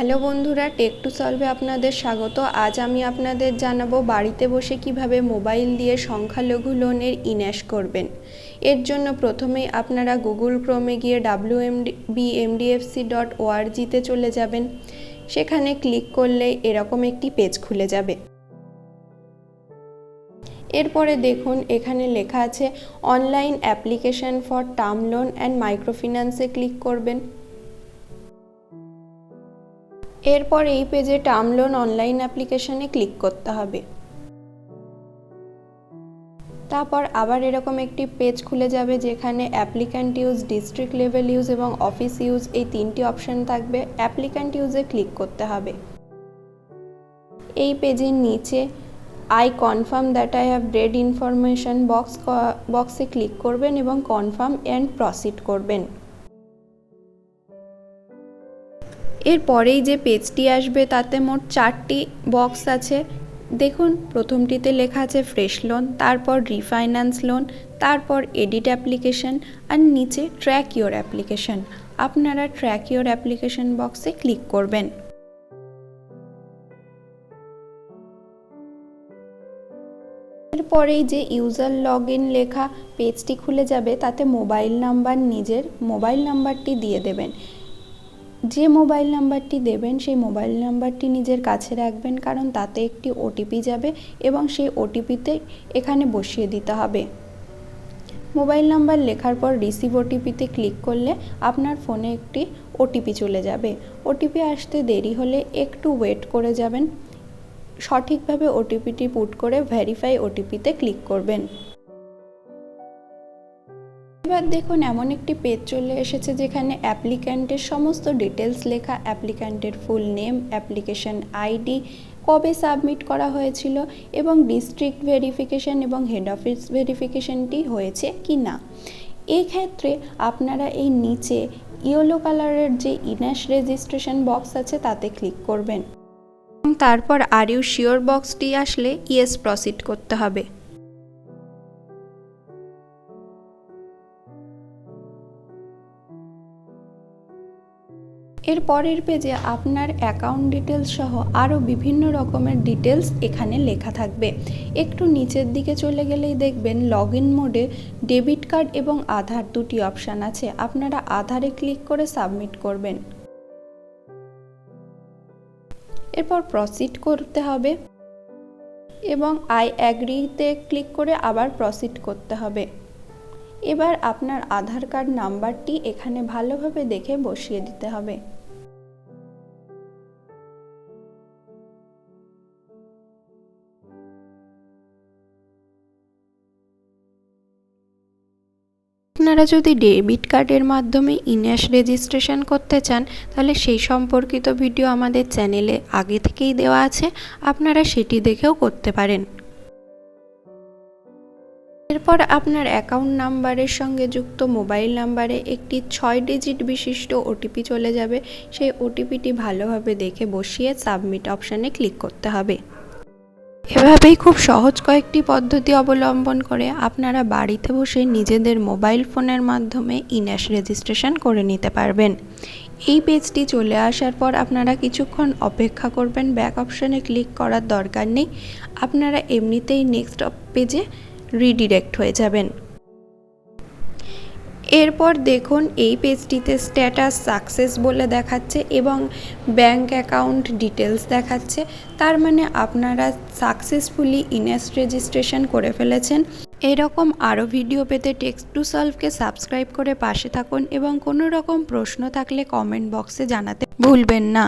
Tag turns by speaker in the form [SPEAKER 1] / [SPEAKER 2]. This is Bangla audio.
[SPEAKER 1] হ্যালো বন্ধুরা, টেক টু সলভে আপনাদের স্বাগত। আজ আমি আপনাদের জানাবো বাড়িতে বসে কিভাবে মোবাইল দিয়ে সংখ্যালঘু লোনের ইন্যাশ করবেন। এর জন্য প্রথমেই আপনারা গুগল ক্রোমে গিয়ে wmbmdfc.org-তে চলে যাবেন। সেখানে ক্লিক করলে এরকম একটি পেজ খুলে যাবে। এরপরে দেখুন এখানে লেখা আছে online application for term loan and মাইক্রোফিন্যান্সে ক্লিক করবেন। এরপর এই পেজে টার্ম লোন অনলাইন অ্যাপ্লিকেশনে ক্লিক করতে হবে। তারপর আবার এরকম একটি পেজ খুলে যাবে যেখানে applicant use, district level use এবং অফিস ইউজ এই তিনটি অপশন থাকবে। অ্যাপ্লিক্যান্ট ইউজে ক্লিক করতে হবে। এই পেজের নিচে I confirm that I have read information বক্সে ক্লিক করবেন এবং কনফার্ম অ্যান্ড প্রসিড করবেন। এরপরেই যে পেজটি আসবে তাতে মোট 4টি বক্স আছে। দেখুন প্রথমটিতে লেখা আছে ফ্রেশ লোন, তারপর রিফাইন্যান্স লোন, তারপর এডিট অ্যাপ্লিকেশন আর নিচে ট্র্যাক ইওর অ্যাপ্লিকেশন। আপনারা ট্র্যাক ইওর অ্যাপ্লিকেশন বক্সে ক্লিক করবেন। এরপরেই যে ইউজার লগ ইন লেখা পেজটি খুলে যাবে তাতে মোবাইল নাম্বার, নিজের মোবাইল নাম্বারটি দিয়ে দেবেন। যে মোবাইল নাম্বারটি দেবেন সেই মোবাইল নাম্বারটি নিজের কাছে রাখবেন, কারণ তাতে একটি ওটিপি যাবে এবং সেই ওটিপিতে এখানে বসিয়ে দিতে হবে। মোবাইল নাম্বার লেখার পর রিসিভ ওটিপিতে ক্লিক করলে আপনার ফোনে একটি ওটিপি চলে যাবে। ওটিপি আসতে দেরি হলে একটু ওয়েট করে যাবেন। সঠিকভাবে ওটিপিটি পুট করে ভেরিফাই ওটিপিতে ক্লিক করবেন। এবার দেখুন এমন একটি পেজ চলে এসেছে যেখানে অ্যাপ্লিক্যান্টের সমস্ত ডিটেলস লেখা, অ্যাপ্লিক্যান্টের ফুল নেম, অ্যাপ্লিকেশন আইডি, কবে সাবমিট করা হয়েছিল এবং ডিস্ট্রিক্ট ভেরিফিকেশন এবং হেড অফিস ভেরিফিকেশনটি হয়েছে কি না। এই ক্ষেত্রে আপনারা এই নিচে ইয়েলো কালারের যে ইন্যাশ রেজিস্ট্রেশন বক্স আছে তাতে ক্লিক করবেন। তারপর আর ইউ শিওর বক্সটি আসলে ইয়েস প্রসিড করতে হবে। এর পরের পেজে আপনার অ্যাকাউন্ট ডিটেলস সহ আরও বিভিন্ন রকমের ডিটেলস এখানে লেখা থাকবে। একটু নিচের দিকে চলে গেলেই দেখবেন লগ ইন মোডে ডেবিট কার্ড এবং আধার দুটি অপশান আছে। আপনারা আধারে ক্লিক করে সাবমিট করবেন। এরপর প্রসিড করতে হবে এবং আই অ্যাগ্রিতে ক্লিক করে আবার প্রসিড করতে হবে। এবার আপনার আধার কার্ড নাম্বারটি এখানে ভালোভাবে দেখে বসিয়ে দিতে হবে। আপনারা যদি ডেবিট কার্ডের মাধ্যমে ইন্যাশ রেজিস্ট্রেশন করতে চান তাহলে সেই সম্পর্কিত ভিডিও আমাদের চ্যানেলে আগে থেকেই দেওয়া আছে, আপনারা সেটি দেখেও করতে পারেন। এরপর আপনার অ্যাকাউন্ট নাম্বারের সঙ্গে যুক্ত মোবাইল নাম্বারে একটি 6 ডিজিট বিশিষ্ট ওটিপি চলে যাবে। সেই ওটিপিটি ভালোভাবে দেখে বসিয়ে সাবমিট অপশানে ক্লিক করতে হবে। এভাবেই খুব সহজ কয়েকটি পদ্ধতি অবলম্বন করে আপনারা বাড়িতে বসে নিজেদের মোবাইল ফোনের মাধ্যমে ইন্যাশ রেজিস্ট্রেশন করে নিতে পারবেন। এই পেজটি চলে আসার পর আপনারা কিছুক্ষণ অপেক্ষা করবেন। ব্যাক অপশানে ক্লিক করার দরকার নেই, আপনারা এমনিতেই নেক্সট পেজে রিডিরেক্ট হয়ে যাবেন। এরপর দেখুন এই পেজটিতে স্ট্যাটাস সাকসেস বলে দেখাচ্ছে এবং ব্যাংক অ্যাকাউন্ট ডিটেলস দেখাচ্ছে। তার মানে আপনারা সাকসেসফুলি ইন্যাশ রেজিস্ট্রেশন করে ফেলেছেন। এরকম আরও ভিডিও পেতে টেক টু সলভকে সাবস্ক্রাইব করে পাশে থাকুন এবং কোনো রকম প্রশ্ন থাকলে কমেন্ট বক্সে জানাতে ভুলবেন না।